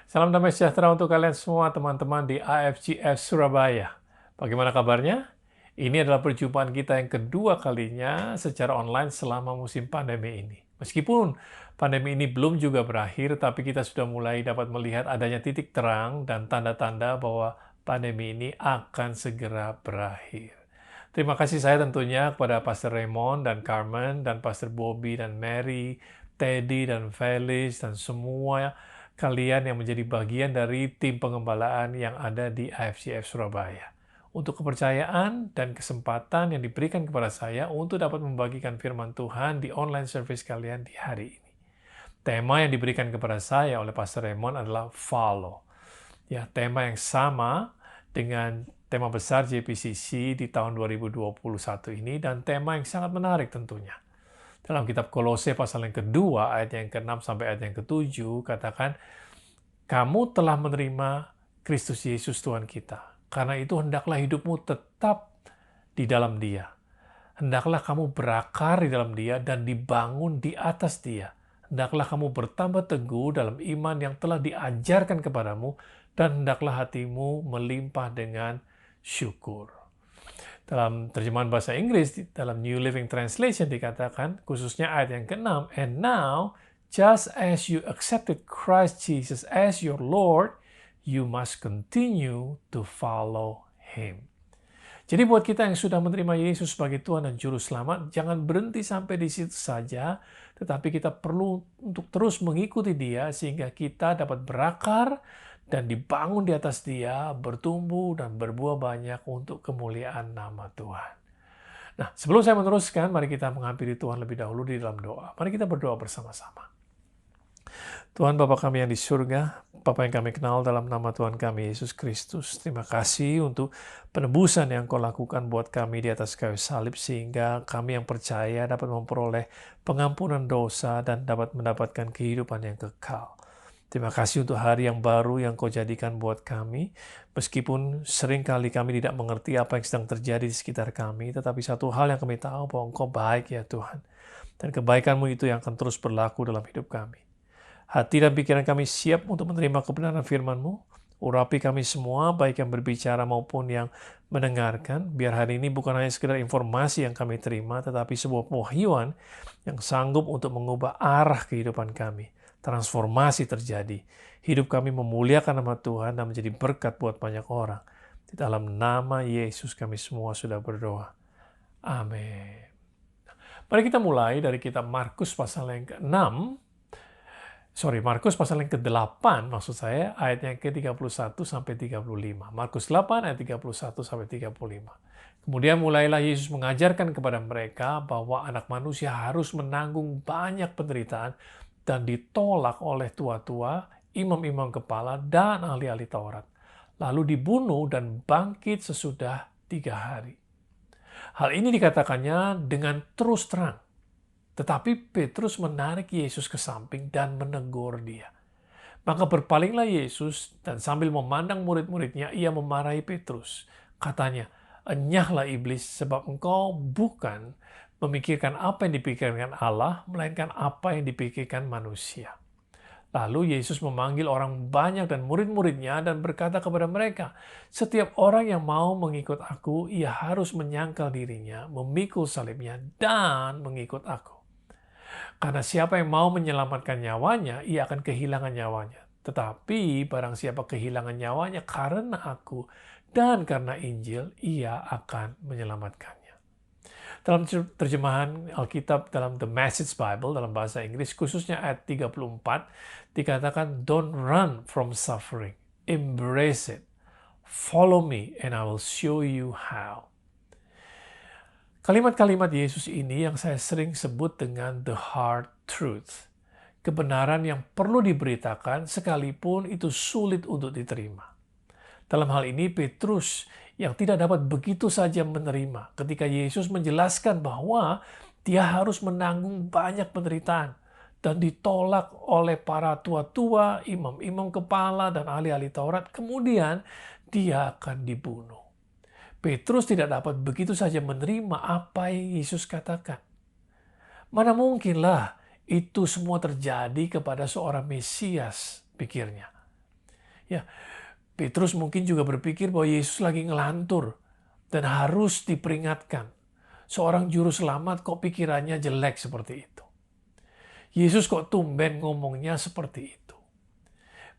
Salam damai sejahtera untuk kalian semua teman-teman di AFGF Surabaya. Bagaimana kabarnya? Ini adalah perjumpaan kita yang kedua kalinya secara online selama musim pandemi ini. Meskipun pandemi ini belum juga berakhir, tapi kita sudah mulai dapat melihat adanya titik terang dan tanda-tanda bahwa pandemi ini akan segera berakhir. Terima kasih saya tentunya kepada Pastor Raymond dan Carmen dan Pastor Bobby dan Mary, Teddy dan Felix dan semua kalian yang menjadi bagian dari tim pengembalaan yang ada di AFCF Surabaya. Untuk kepercayaan dan kesempatan yang diberikan kepada saya untuk dapat membagikan firman Tuhan di online service kalian di hari ini. Tema yang diberikan kepada saya oleh Pastor Raymond adalah follow. Ya, tema yang sama dengan tema besar JPCC di tahun 2021 ini dan tema yang sangat menarik tentunya. Dalam kitab Kolose pasal yang kedua, ayat yang ke-6 sampai ayat yang ke-7, katakan, kamu telah menerima Kristus Yesus Tuhan kita. Karena itu hendaklah hidupmu tetap di dalam Dia. Hendaklah kamu berakar di dalam Dia dan dibangun di atas Dia. Hendaklah kamu bertambah teguh dalam iman yang telah diajarkan kepadamu dan hendaklah hatimu melimpah dengan syukur. Dalam terjemahan bahasa Inggris, dalam New Living Translation dikatakan, khususnya ayat yang ke-6, and now, just as you accepted Christ Jesus as your Lord, you must continue to follow Him. Jadi buat kita yang sudah menerima Yesus sebagai Tuhan dan Juru Selamat, jangan berhenti sampai di situ saja, tetapi kita perlu untuk terus mengikuti Dia sehingga kita dapat berakar dan dibangun di atas Dia, bertumbuh dan berbuah banyak untuk kemuliaan nama Tuhan. Nah, sebelum saya meneruskan, mari kita menghampiri Tuhan lebih dahulu di dalam doa. Mari kita berdoa bersama-sama. Tuhan Bapa kami yang di surga, Bapa yang kami kenal dalam nama Tuhan kami Yesus Kristus, terima kasih untuk penebusan yang Kau lakukan buat kami di atas kayu salib sehingga kami yang percaya dapat memperoleh pengampunan dosa dan dapat mendapatkan kehidupan yang kekal. Terima kasih untuk hari yang baru yang Kau jadikan buat kami, meskipun seringkali kami tidak mengerti apa yang sedang terjadi di sekitar kami, tetapi satu hal yang kami tahu bahwa Engkau baik ya Tuhan, dan kebaikan-Mu itu yang akan terus berlaku dalam hidup kami. Hati dan pikiran kami siap untuk menerima kebenaran firman-Mu. Urapi kami semua, baik yang berbicara maupun yang mendengarkan, biar hari ini bukan hanya sekedar informasi yang kami terima, tetapi sebuah pewahyuan yang sanggup untuk mengubah arah kehidupan kami. Transformasi terjadi. Hidup kami memuliakan nama Tuhan dan menjadi berkat buat banyak orang. Di dalam nama Yesus kami semua sudah berdoa. Amin. Mari kita mulai dari kitab Markus pasal yang ke-6, Markus pasal yang ke-8 maksud saya, ayat yang ke-31 sampai 35. Markus 8 ayat 31 sampai 35. Kemudian mulailah Yesus mengajarkan kepada mereka bahwa anak manusia harus menanggung banyak penderitaan dan ditolak oleh tua-tua, imam-imam kepala, dan ahli-ahli Taurat. Lalu dibunuh dan bangkit sesudah 3 hari. Hal ini dikatakannya dengan terus terang. Tetapi Petrus menarik Yesus ke samping dan menegur dia. Maka berpalinglah Yesus dan sambil memandang murid-muridnya, ia memarahi Petrus. Katanya, enyahlah iblis sebab engkau bukan memikirkan apa yang dipikirkan Allah, melainkan apa yang dipikirkan manusia. Lalu Yesus memanggil orang banyak dan murid-muridnya dan berkata kepada mereka, setiap orang yang mau mengikut aku, ia harus menyangkal dirinya, memikul salibnya, dan mengikut aku. Karena siapa yang mau menyelamatkan nyawanya, ia akan kehilangan nyawanya. Tetapi barang siapa kehilangan nyawanya karena aku dan karena Injil, ia akan menyelamatkannya. Dalam terjemahan Alkitab dalam The Message Bible, dalam bahasa Inggris, khususnya ayat 34, dikatakan, don't run from suffering, embrace it. Follow me and I will show you how. Kalimat-kalimat Yesus ini yang saya sering sebut dengan the hard truth. Kebenaran yang perlu diberitakan sekalipun itu sulit untuk diterima. Dalam hal ini Petrus yang tidak dapat begitu saja menerima ketika Yesus menjelaskan bahwa dia harus menanggung banyak penderitaan dan ditolak oleh para tua-tua, imam-imam kepala, dan ahli-ahli Taurat. Kemudian dia akan dibunuh. Petrus tidak dapat begitu saja menerima apa yang Yesus katakan. Mana mungkinlah itu semua terjadi kepada seorang Mesias, pikirnya. Ya, Petrus mungkin juga berpikir bahwa Yesus lagi ngelantur dan harus diperingatkan. Seorang juru selamat kok pikirannya jelek seperti itu. Yesus kok tumben ngomongnya seperti itu.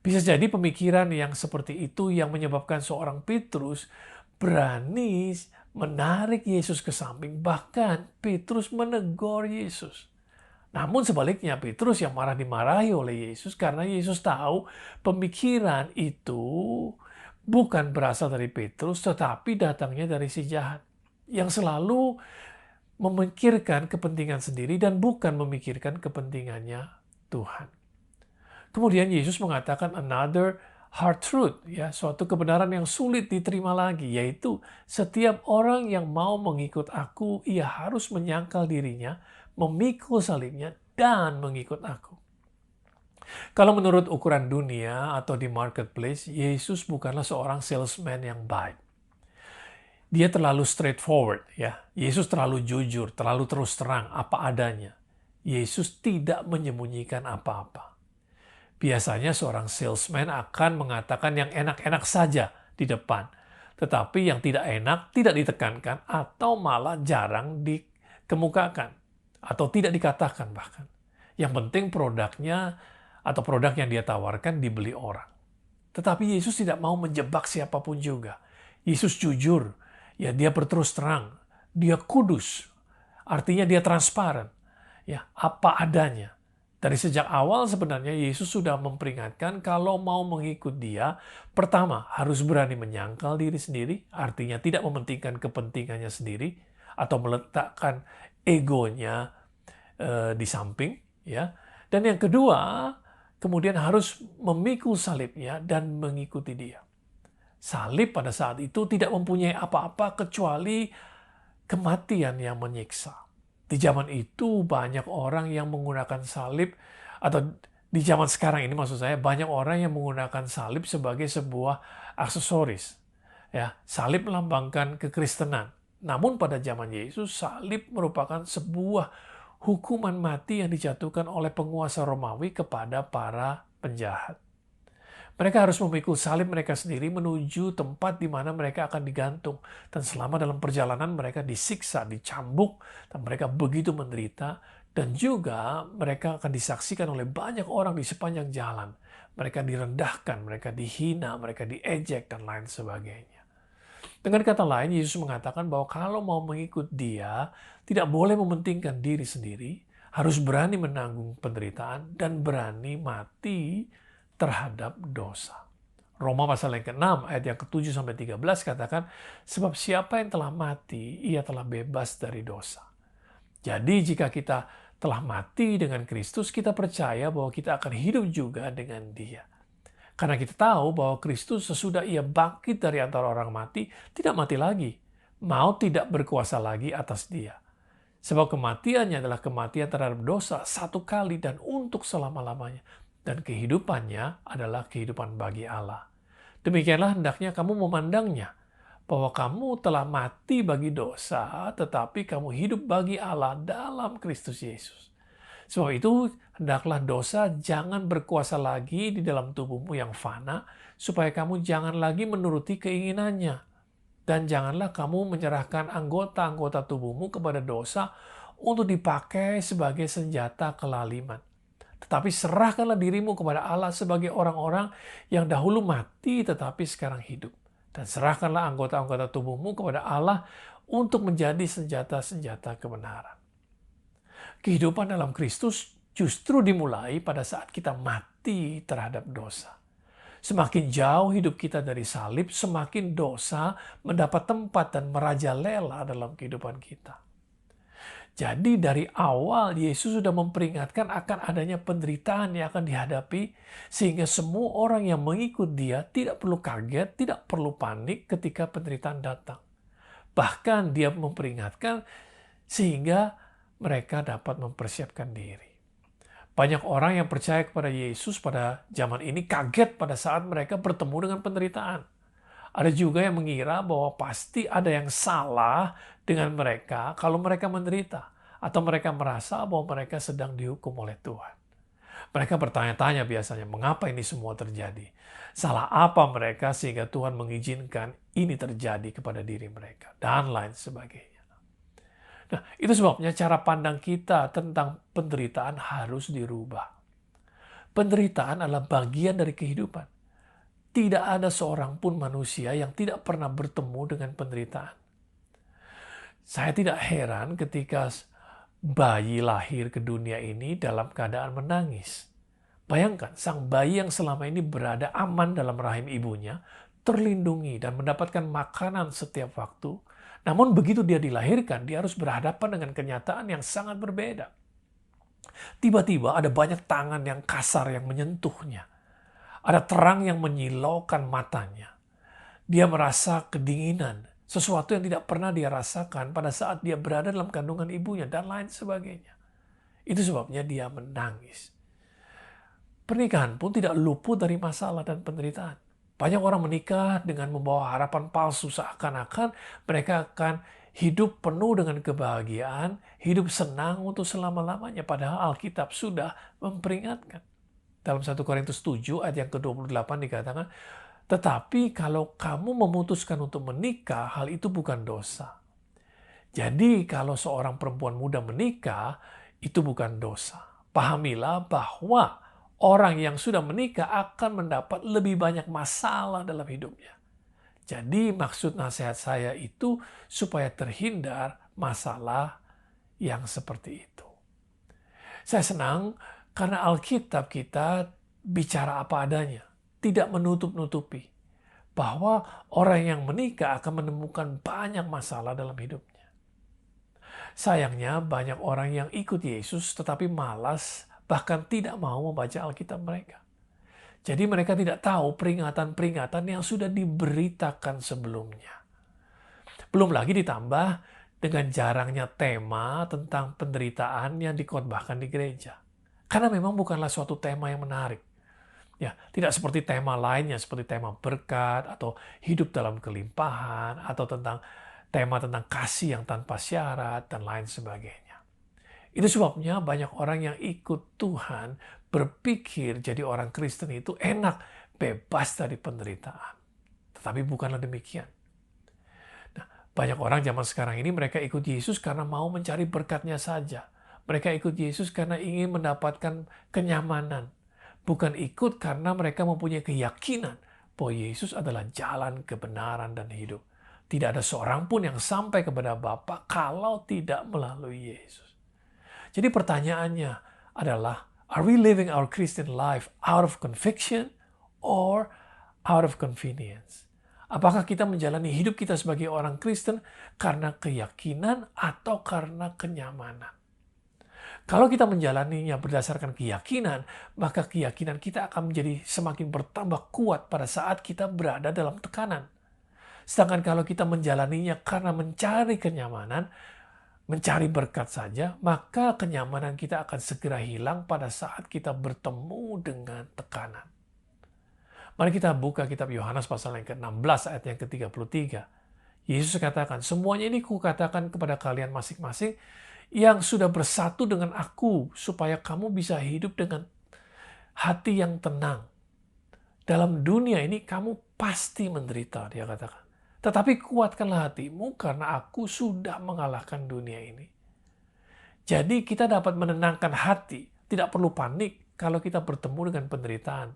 Bisa jadi pemikiran yang seperti itu yang menyebabkan seorang Petrus berani menarik Yesus ke samping. Bahkan Petrus menegur Yesus. Namun sebaliknya Petrus yang marah dimarahi oleh Yesus karena Yesus tahu pemikiran itu bukan berasal dari Petrus tetapi datangnya dari si jahat yang selalu memikirkan kepentingan sendiri dan bukan memikirkan kepentingannya Tuhan. Kemudian Yesus mengatakan another hard truth, ya, suatu kebenaran yang sulit diterima lagi, yaitu setiap orang yang mau mengikut aku, ia harus menyangkal dirinya, memikul salibnya, dan mengikut aku. Kalau menurut ukuran dunia atau di marketplace, Yesus bukanlah seorang salesman yang baik. Dia terlalu straightforward, ya. Yesus terlalu jujur, terlalu terus terang apa adanya. Yesus tidak menyembunyikan apa-apa. Biasanya seorang salesman akan mengatakan yang enak-enak saja di depan. Tetapi yang tidak enak tidak ditekankan atau malah jarang dikemukakan. Atau tidak dikatakan bahkan. Yang penting produknya atau produk yang dia tawarkan dibeli orang. Tetapi Yesus tidak mau menjebak siapapun juga. Yesus jujur, ya dia berterus terang, dia kudus. Artinya dia transparan. Ya, apa adanya. Dari sejak awal sebenarnya Yesus sudah memperingatkan kalau mau mengikut dia, pertama harus berani menyangkal diri sendiri, artinya tidak mementingkan kepentingannya sendiri atau meletakkan egonya di samping, ya. Dan yang kedua, kemudian harus memikul salibnya dan mengikuti dia. Salib pada saat itu tidak mempunyai apa-apa kecuali kematian yang menyiksa. Di zaman itu banyak orang yang menggunakan salib, atau di zaman sekarang ini maksud saya banyak orang yang menggunakan salib sebagai sebuah aksesoris. Ya, salib melambangkan kekristenan. Namun pada zaman Yesus salib merupakan sebuah hukuman mati yang dijatuhkan oleh penguasa Romawi kepada para penjahat. Mereka harus memikul salib mereka sendiri menuju tempat di mana mereka akan digantung. Dan selama dalam perjalanan mereka disiksa, dicambuk, dan mereka begitu menderita. Dan juga mereka akan disaksikan oleh banyak orang di sepanjang jalan. Mereka direndahkan, mereka dihina, mereka diejek, dan lain sebagainya. Dengan kata lain, Yesus mengatakan bahwa kalau mau mengikut dia, tidak boleh mementingkan diri sendiri, harus berani menanggung penderitaan, dan berani mati terhadap dosa. Roma pasal yang ke-6 ayat yang ke-7 sampai 13 katakan, sebab siapa yang telah mati, ia telah bebas dari dosa. Jadi jika kita telah mati dengan Kristus, kita percaya bahwa kita akan hidup juga dengan Dia. Karena kita tahu bahwa Kristus sesudah ia bangkit dari antara orang mati, tidak mati lagi. Maut tidak berkuasa lagi atas dia. Sebab kematiannya adalah kematian terhadap dosa satu kali dan untuk selama-lamanya. Dan kehidupannya adalah kehidupan bagi Allah. Demikianlah hendaknya kamu memandangnya, bahwa kamu telah mati bagi dosa, tetapi kamu hidup bagi Allah dalam Kristus Yesus. Sebab itu, hendaklah dosa jangan berkuasa lagi di dalam tubuhmu yang fana, supaya kamu jangan lagi menuruti keinginannya. Dan janganlah kamu menyerahkan anggota-anggota tubuhmu kepada dosa untuk dipakai sebagai senjata kelaliman. Tetapi serahkanlah dirimu kepada Allah sebagai orang-orang yang dahulu mati tetapi sekarang hidup. Dan serahkanlah anggota-anggota tubuhmu kepada Allah untuk menjadi senjata-senjata kebenaran. Kehidupan dalam Kristus justru dimulai pada saat kita mati terhadap dosa. Semakin jauh hidup kita dari salib, semakin dosa mendapat tempat dan merajalela dalam kehidupan kita. Jadi dari awal Yesus sudah memperingatkan akan adanya penderitaan yang akan dihadapi, sehingga semua orang yang mengikut dia tidak perlu kaget, tidak perlu panik ketika penderitaan datang. Bahkan dia memperingatkan sehingga mereka dapat mempersiapkan diri. Banyak orang yang percaya kepada Yesus pada zaman ini kaget pada saat mereka bertemu dengan penderitaan. Ada juga yang mengira bahwa pasti ada yang salah dengan mereka kalau mereka menderita, atau mereka merasa bahwa mereka sedang dihukum oleh Tuhan. Mereka bertanya-tanya biasanya, mengapa ini semua terjadi? Salah apa mereka sehingga Tuhan mengizinkan ini terjadi kepada diri mereka? Dan lain sebagainya. Nah, itu sebabnya cara pandang kita tentang penderitaan harus dirubah. Penderitaan adalah bagian dari kehidupan. Tidak ada seorang pun manusia yang tidak pernah bertemu dengan penderitaan. Saya tidak heran ketika bayi lahir ke dunia ini dalam keadaan menangis. Bayangkan, sang bayi yang selama ini berada aman dalam rahim ibunya, terlindungi dan mendapatkan makanan setiap waktu. Namun begitu dia dilahirkan, dia harus berhadapan dengan kenyataan yang sangat berbeda. Tiba-tiba ada banyak tangan yang kasar yang menyentuhnya. Ada terang yang menyilaukan matanya. Dia merasa kedinginan, sesuatu yang tidak pernah dia rasakan pada saat dia berada dalam kandungan ibunya, dan lain sebagainya. Itu sebabnya dia menangis. Pernikahan pun tidak luput dari masalah dan penderitaan. Banyak orang menikah dengan membawa harapan palsu, seakan-akan mereka akan hidup penuh dengan kebahagiaan, hidup senang untuk selama-lamanya. Padahal Alkitab sudah memperingatkan. Dalam 1 Korintus 7 ayat yang ke-28 dikatakan, tetapi kalau kamu memutuskan untuk menikah, hal itu bukan dosa. Jadi kalau seorang perempuan muda menikah, itu bukan dosa. Pahamilah bahwa orang yang sudah menikah akan mendapat lebih banyak masalah dalam hidupnya. Jadi maksud nasihat saya itu supaya terhindar masalah yang seperti itu. Saya senang karena Alkitab kita bicara apa adanya, tidak menutup-nutupi bahwa orang yang menikah akan menemukan banyak masalah dalam hidupnya. Sayangnya banyak orang yang ikut Yesus tetapi malas, bahkan tidak mau membaca Alkitab mereka. Jadi mereka tidak tahu peringatan-peringatan yang sudah diberitakan sebelumnya. Belum lagi ditambah dengan jarangnya tema tentang penderitaan yang dikhotbahkan di gereja. Karena memang bukanlah suatu tema yang menarik. Ya, tidak seperti tema lainnya, seperti tema berkat, atau hidup dalam kelimpahan, atau tema tentang kasih yang tanpa syarat, dan lain sebagainya. Itu sebabnya banyak orang yang ikut Tuhan berpikir jadi orang Kristen itu enak, bebas dari penderitaan. Tetapi bukanlah demikian. Nah, banyak orang zaman sekarang ini mereka ikut Yesus karena mau mencari berkatnya saja. Mereka ikut Yesus karena ingin mendapatkan kenyamanan. Bukan ikut karena mereka mempunyai keyakinan bahwa Yesus adalah jalan kebenaran dan hidup. Tidak ada seorang pun yang sampai kepada Bapa kalau tidak melalui Yesus. Jadi pertanyaannya adalah, are we living our Christian life out of conviction or out of convenience? Apakah kita menjalani hidup kita sebagai orang Kristen karena keyakinan atau karena kenyamanan? Kalau kita menjalaninya berdasarkan keyakinan, maka keyakinan kita akan menjadi semakin bertambah kuat pada saat kita berada dalam tekanan. Sedangkan kalau kita menjalaninya karena mencari kenyamanan, mencari berkat saja, maka kenyamanan kita akan segera hilang pada saat kita bertemu dengan tekanan. Mari kita buka kitab Yohanes pasal yang ke-16 ayat yang ke-33. Yesus katakan, semuanya ini kukatakan kepada kalian masing-masing yang sudah bersatu dengan aku, supaya kamu bisa hidup dengan hati yang tenang. Dalam dunia ini kamu pasti menderita, dia katakan. Tetapi kuatkanlah hatimu karena aku sudah mengalahkan dunia ini. Jadi kita dapat menenangkan hati, tidak perlu panik kalau kita bertemu dengan penderitaan.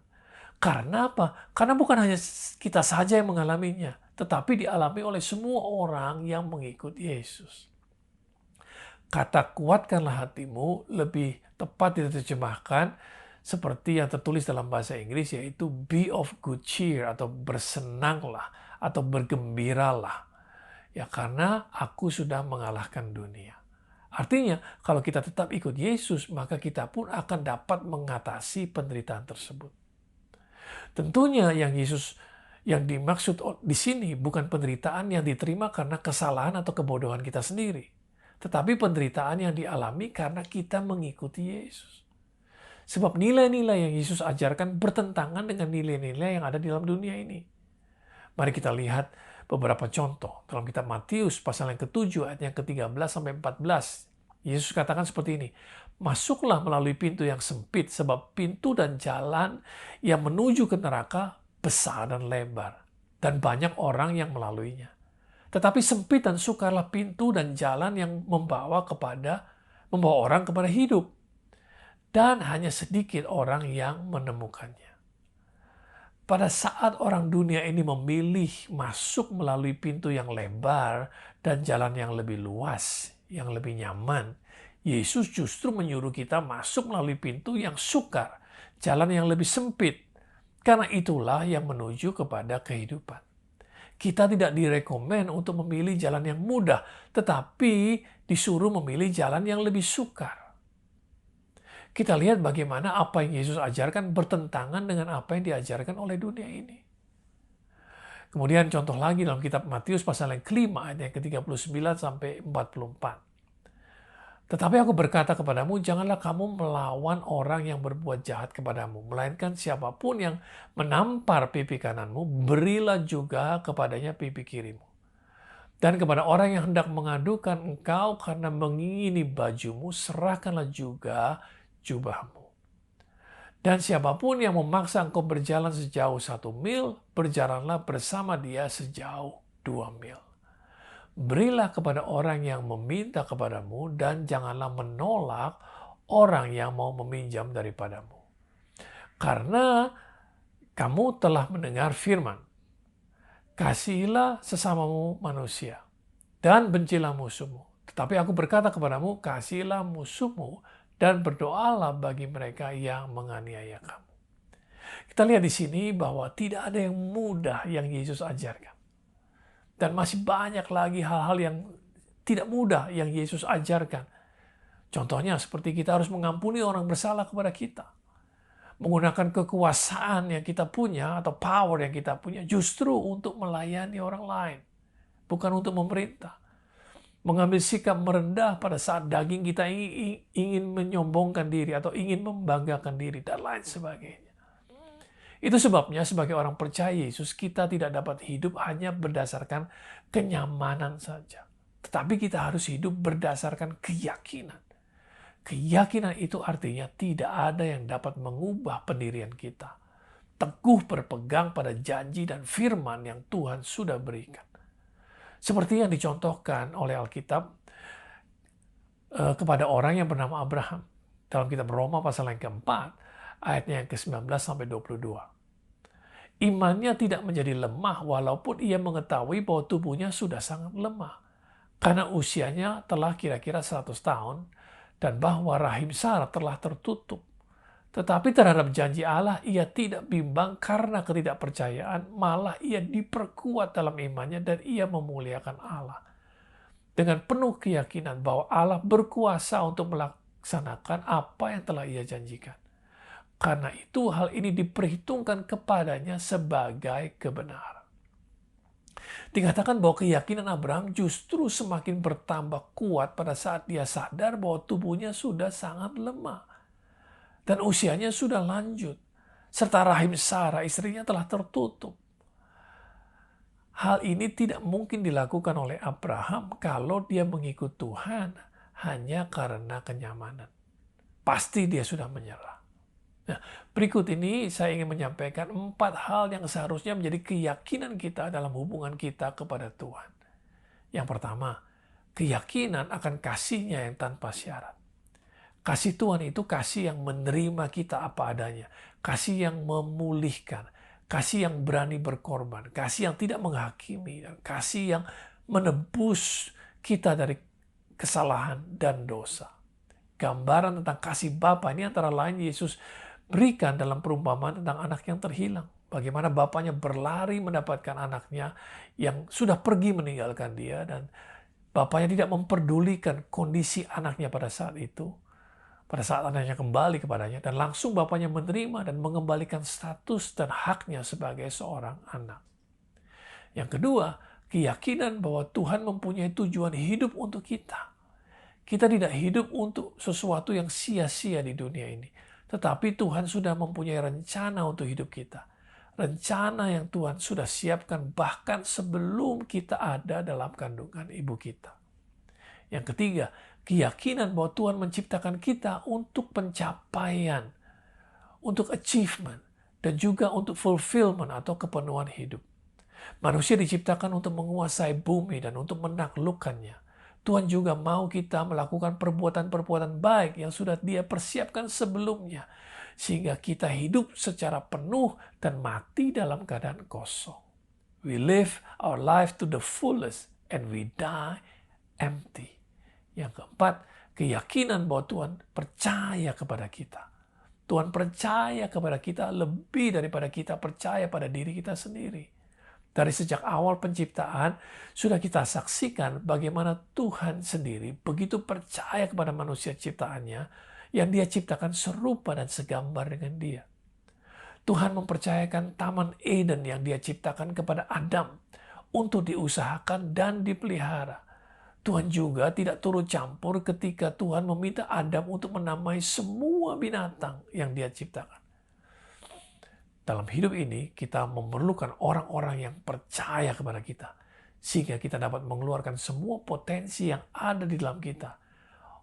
Karena apa? Karena bukan hanya kita saja yang mengalaminya, tetapi dialami oleh semua orang yang mengikut Yesus. Kata kuatkanlah hatimu lebih tepat diterjemahkan seperti yang tertulis dalam bahasa Inggris, yaitu be of good cheer atau bersenanglah atau bergembiralah. Ya, karena aku sudah mengalahkan dunia. Artinya kalau kita tetap ikut Yesus, maka kita pun akan dapat mengatasi penderitaan tersebut. Tentunya yang dimaksud di sini bukan penderitaan yang diterima karena kesalahan atau kebodohan kita sendiri. Tetapi penderitaan yang dialami karena kita mengikuti Yesus. Sebab nilai-nilai yang Yesus ajarkan bertentangan dengan nilai-nilai yang ada di dalam dunia ini. Mari kita lihat beberapa contoh. Dalam kitab Matius pasal yang ke-7 ayat yang ke-13 sampai 14. Yesus katakan seperti ini. Masuklah melalui pintu yang sempit, sebab pintu dan jalan yang menuju ke neraka besar dan lebar, dan banyak orang yang melaluinya. Tetapi sempit dan sukarlah pintu dan jalan yang membawa orang kepada hidup, dan hanya sedikit orang yang menemukannya. Pada saat orang dunia ini memilih masuk melalui pintu yang lebar dan jalan yang lebih luas, yang lebih nyaman, Yesus justru menyuruh kita masuk melalui pintu yang sukar, jalan yang lebih sempit, karena itulah yang menuju kepada kehidupan. Kita tidak direkomend untuk memilih jalan yang mudah, tetapi disuruh memilih jalan yang lebih sukar. Kita lihat bagaimana apa yang Yesus ajarkan bertentangan dengan apa yang diajarkan oleh dunia ini. Kemudian contoh lagi dalam kitab Matius pasal yang kelima ayat yang ke-39 sampai 44. Tetapi aku berkata kepadamu, janganlah kamu melawan orang yang berbuat jahat kepadamu, melainkan siapapun yang menampar pipi kananmu, berilah juga kepadanya pipi kirimu. Dan kepada orang yang hendak mengadukan engkau karena mengingini bajumu, serahkanlah juga jubahmu. Dan siapapun yang memaksa engkau berjalan sejauh 1 mil, berjalanlah bersama dia sejauh 2 mil. Berilah kepada orang yang meminta kepadamu, dan janganlah menolak orang yang mau meminjam daripadamu. Karena kamu telah mendengar firman, kasihilah sesamamu manusia, dan bencilah musuhmu. Tetapi aku berkata kepadamu, kasihilah musuhmu, dan berdoalah bagi mereka yang menganiaya kamu. Kita lihat di sini bahwa tidak ada yang mudah yang Yesus ajarkan. Dan masih banyak lagi hal-hal yang tidak mudah yang Yesus ajarkan. Contohnya seperti kita harus mengampuni orang bersalah kepada kita. Menggunakan kekuasaan yang kita punya atau power yang kita punya justru untuk melayani orang lain. Bukan untuk memerintah. Mengambil sikap merendah pada saat daging kita ingin menyombongkan diri atau ingin membanggakan diri dan lain sebagainya. Itu sebabnya sebagai orang percaya Yesus, kita tidak dapat hidup hanya berdasarkan kenyamanan saja. Tetapi kita harus hidup berdasarkan keyakinan. Keyakinan itu artinya tidak ada yang dapat mengubah pendirian kita. Teguh berpegang pada janji dan firman yang Tuhan sudah berikan. Seperti yang dicontohkan oleh Alkitab kepada orang yang bernama Abraham. Dalam kitab Roma pasal yang keempat, ayatnya yang ke-19 sampai 22. Imannya tidak menjadi lemah walaupun ia mengetahui bahwa tubuhnya sudah sangat lemah. Karena usianya telah kira-kira 100 tahun dan bahwa rahim Sarah telah tertutup. Tetapi terhadap janji Allah ia tidak bimbang karena ketidakpercayaan, malah ia diperkuat dalam imannya dan ia memuliakan Allah. Dengan penuh keyakinan bahwa Allah berkuasa untuk melaksanakan apa yang telah ia janjikan. Karena itu hal ini diperhitungkan kepadanya sebagai kebenaran. Dikatakan bahwa keyakinan Abraham justru semakin bertambah kuat pada saat dia sadar bahwa tubuhnya sudah sangat lemah. Dan usianya sudah lanjut. Serta rahim Sarah istrinya telah tertutup. Hal ini tidak mungkin dilakukan oleh Abraham kalau dia mengikut Tuhan hanya karena kenyamanan. Pasti dia sudah menyerah. Nah, berikut ini saya ingin menyampaikan 4 hal yang seharusnya menjadi keyakinan kita dalam hubungan kita kepada Tuhan. Yang pertama, keyakinan akan kasih-Nya yang tanpa syarat. Kasih Tuhan itu kasih yang menerima kita apa adanya. Kasih yang memulihkan. Kasih yang berani berkorban. Kasih yang tidak menghakimi. Dan kasih yang menebus kita dari kesalahan dan dosa. Gambaran tentang kasih Bapa ini antara lain Yesus berikan dalam perumpamaan tentang anak yang terhilang. Bagaimana bapaknya berlari mendapatkan anaknya yang sudah pergi meninggalkan dia. Dan bapaknya tidak memperdulikan kondisi anaknya pada saat itu. Pada saat anaknya kembali kepadanya. Dan langsung bapaknya menerima dan mengembalikan status dan haknya sebagai seorang anak. Yang kedua, keyakinan bahwa Tuhan mempunyai tujuan hidup untuk kita. Kita tidak hidup untuk sesuatu yang sia-sia di dunia ini. Tetapi Tuhan sudah mempunyai rencana untuk hidup kita. Rencana yang Tuhan sudah siapkan bahkan sebelum kita ada dalam kandungan ibu kita. Yang ketiga, keyakinan bahwa Tuhan menciptakan kita untuk pencapaian, untuk achievement, dan juga untuk fulfillment atau kepenuhan hidup. Manusia diciptakan untuk menguasai bumi dan untuk menaklukkannya. Tuhan juga mau kita melakukan perbuatan-perbuatan baik yang sudah Dia persiapkan sebelumnya, sehingga kita hidup secara penuh dan mati dalam keadaan kosong. We live our life to the fullest and we die empty. Yang keempat, keyakinan bahwa Tuhan percaya kepada kita. Tuhan percaya kepada kita lebih daripada kita percaya pada diri kita sendiri. Dari sejak awal penciptaan, sudah kita saksikan bagaimana Tuhan sendiri begitu percaya kepada manusia ciptaannya yang Dia ciptakan serupa dan segambar dengan Dia. Tuhan mempercayakan Taman Eden yang Dia ciptakan kepada Adam untuk diusahakan dan dipelihara. Tuhan juga tidak turut campur ketika Tuhan meminta Adam untuk menamai semua binatang yang Dia ciptakan. Dalam hidup ini, kita memerlukan orang-orang yang percaya kepada kita, sehingga kita dapat mengeluarkan semua potensi yang ada di dalam kita.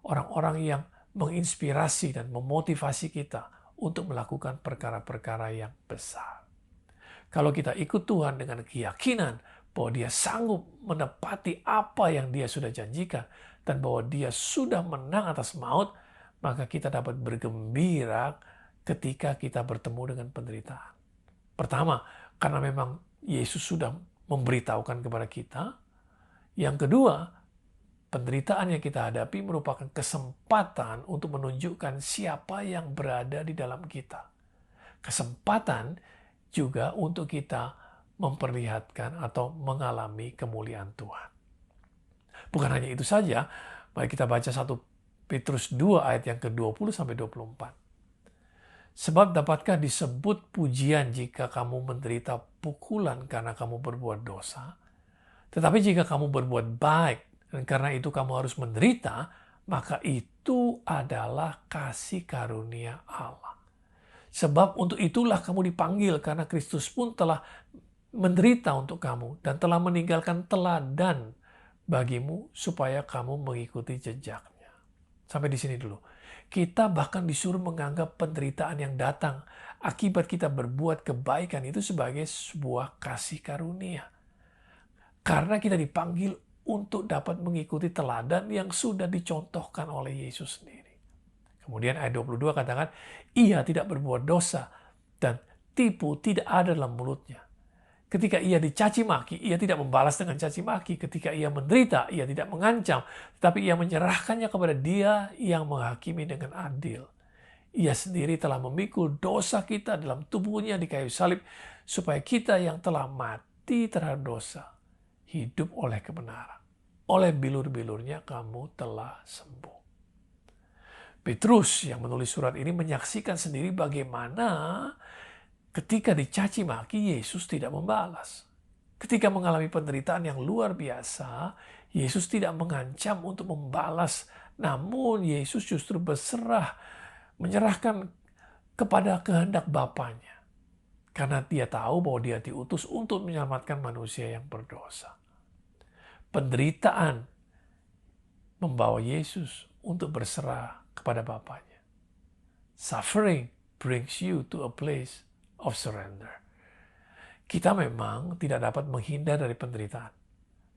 Orang-orang yang menginspirasi dan memotivasi kita untuk melakukan perkara-perkara yang besar. Kalau kita ikut Tuhan dengan keyakinan bahwa Dia sanggup menepati apa yang Dia sudah janjikan, dan bahwa Dia sudah menang atas maut, maka kita dapat bergembira ketika kita bertemu dengan penderitaan. Pertama, karena memang Yesus sudah memberitahukan kepada kita. Yang kedua, penderitaan yang kita hadapi merupakan kesempatan untuk menunjukkan siapa yang berada di dalam kita. Kesempatan juga untuk kita memperlihatkan atau mengalami kemuliaan Tuhan. Bukan hanya itu saja, mari kita baca 1 Petrus 2 ayat yang ke-20-24. Sebab dapatkah disebut pujian jika kamu menderita pukulan karena kamu berbuat dosa? Tetapi jika kamu berbuat baik dan karena itu kamu harus menderita, maka itu adalah kasih karunia Allah. Sebab untuk itulah kamu dipanggil, karena Kristus pun telah menderita untuk kamu dan telah meninggalkan teladan bagimu supaya kamu mengikuti jejaknya. Sampai di sini dulu. Kita bahkan disuruh menganggap penderitaan yang datang akibat kita berbuat kebaikan itu sebagai sebuah kasih karunia. Karena kita dipanggil untuk dapat mengikuti teladan yang sudah dicontohkan oleh Yesus sendiri. Kemudian ayat 22 katakan, Ia tidak berbuat dosa dan tipu tidak ada dalam mulutnya. Ketika ia dicaci maki, ia tidak membalas dengan caci maki. Ketika ia menderita, ia tidak mengancam, tetapi ia menyerahkannya kepada Dia yang menghakimi dengan adil. Ia sendiri telah memikul dosa kita dalam tubuhnya di kayu salib, supaya kita yang telah mati terhadap dosa, hidup oleh kebenaran. Oleh bilur-bilurnya kamu telah sembuh. Petrus yang menulis surat ini menyaksikan sendiri bagaimana ketika dicaci maki, Yesus tidak membalas. Ketika mengalami penderitaan yang luar biasa, Yesus tidak mengancam untuk membalas. Namun Yesus justru berserah, menyerahkan kepada kehendak Bapanya. Karena Dia tahu bahwa Dia diutus untuk menyelamatkan manusia yang berdosa. Penderitaan membawa Yesus untuk berserah kepada Bapanya. Suffering brings you to a place of surrender. Kita memang tidak dapat menghindar dari penderitaan.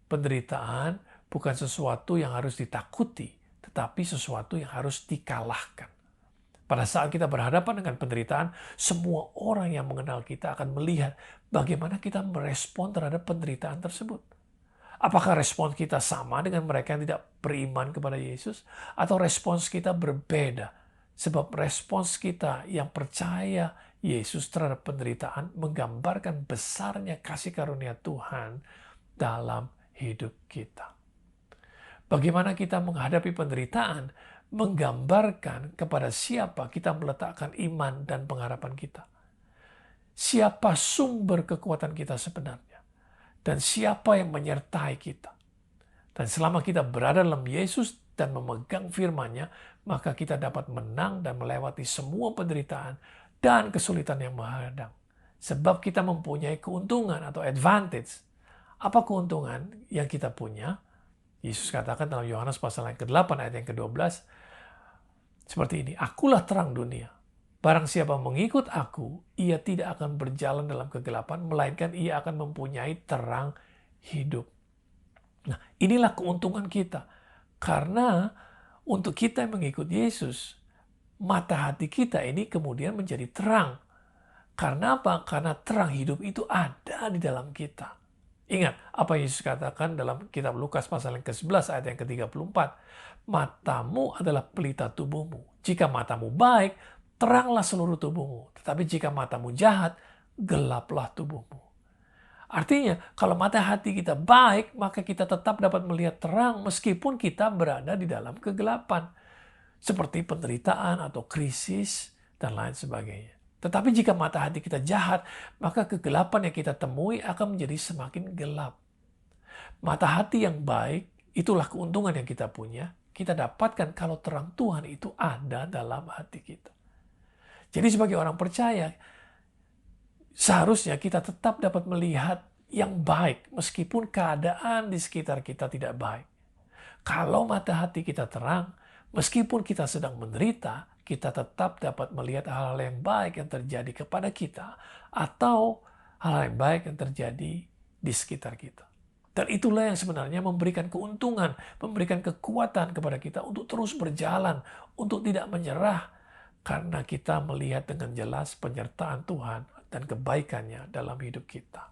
Penderitaan bukan sesuatu yang harus ditakuti, tetapi sesuatu yang harus dikalahkan. Pada saat kita berhadapan dengan penderitaan, semua orang yang mengenal kita akan melihat bagaimana kita merespon terhadap penderitaan tersebut. Apakah respons kita sama dengan mereka yang tidak beriman kepada Yesus? Atau respons kita berbeda? Sebab respons kita yang percaya Yesus terhadap penderitaan menggambarkan besarnya kasih karunia Tuhan dalam hidup kita. Bagaimana kita menghadapi penderitaan menggambarkan kepada siapa kita meletakkan iman dan pengharapan kita. Siapa sumber kekuatan kita sebenarnya. Dan siapa yang menyertai kita. Dan selama kita berada dalam Yesus dan memegang firman-Nya, maka kita dapat menang dan melewati semua penderitaan dan kesulitan yang menghadang. Sebab kita mempunyai keuntungan atau advantage. Apa keuntungan yang kita punya? Yesus katakan dalam Yohanes pasal yang ke-8 ayat yang ke-12, seperti ini, "Akulah terang dunia. Barang siapa mengikut aku, ia tidak akan berjalan dalam kegelapan, melainkan ia akan mempunyai terang hidup." Nah, inilah keuntungan kita. Karena untuk kita yang mengikut Yesus, mata hati kita ini kemudian menjadi terang. Karena apa? Karena terang hidup itu ada di dalam kita. Ingat apa Yesus katakan dalam kitab Lukas pasal yang ke-11 ayat yang ke-34. Matamu adalah pelita tubuhmu. Jika matamu baik, teranglah seluruh tubuhmu. Tetapi jika matamu jahat, gelaplah tubuhmu. Artinya, kalau mata hati kita baik, maka kita tetap dapat melihat terang meskipun kita berada di dalam kegelapan. Seperti penderitaan atau krisis dan lain sebagainya. Tetapi jika mata hati kita jahat, maka kegelapan yang kita temui akan menjadi semakin gelap. Mata hati yang baik, itulah keuntungan yang kita punya. Kita dapatkan kalau terang Tuhan itu ada dalam hati kita. Jadi sebagai orang percaya, seharusnya kita tetap dapat melihat yang baik meskipun keadaan di sekitar kita tidak baik. Kalau mata hati kita terang, meskipun kita sedang menderita, kita tetap dapat melihat hal-hal yang baik yang terjadi kepada kita atau hal-hal yang baik yang terjadi di sekitar kita. Dan itulah yang sebenarnya memberikan keuntungan, memberikan kekuatan kepada kita untuk terus berjalan, untuk tidak menyerah, karena kita melihat dengan jelas penyertaan Tuhan dan kebaikannya dalam hidup kita.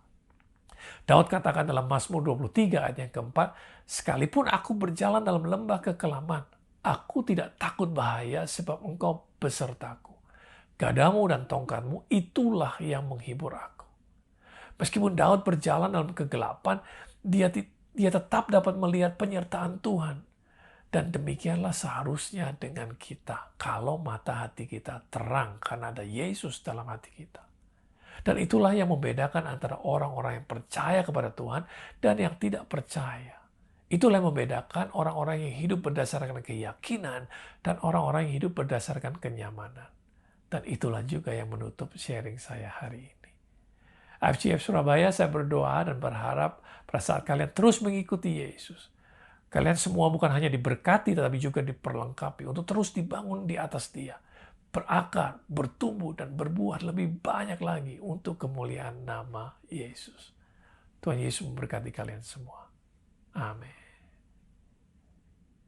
Daud katakan dalam Mazmur 23 ayat yang keempat, "Sekalipun aku berjalan dalam lembah kekelaman, aku tidak takut bahaya sebab engkau besertaku. Gadamu dan tongkatmu itulah yang menghibur aku." Meskipun Daud berjalan dalam kegelapan, dia tetap dapat melihat penyertaan Tuhan. Dan demikianlah seharusnya dengan kita. Kalau mata hati kita terang karena ada Yesus dalam hati kita. Dan itulah yang membedakan antara orang-orang yang percaya kepada Tuhan dan yang tidak percaya. Itulah yang membedakan orang-orang yang hidup berdasarkan keyakinan dan orang-orang yang hidup berdasarkan kenyamanan. Dan itulah juga yang menutup sharing saya hari ini. IFCF Surabaya, saya berdoa dan berharap pada saat kalian terus mengikuti Yesus, kalian semua bukan hanya diberkati tetapi juga diperlengkapi untuk terus dibangun di atas Dia, berakar, bertumbuh, dan berbuah lebih banyak lagi untuk kemuliaan nama Yesus. Tuhan Yesus memberkati kalian semua. Amin.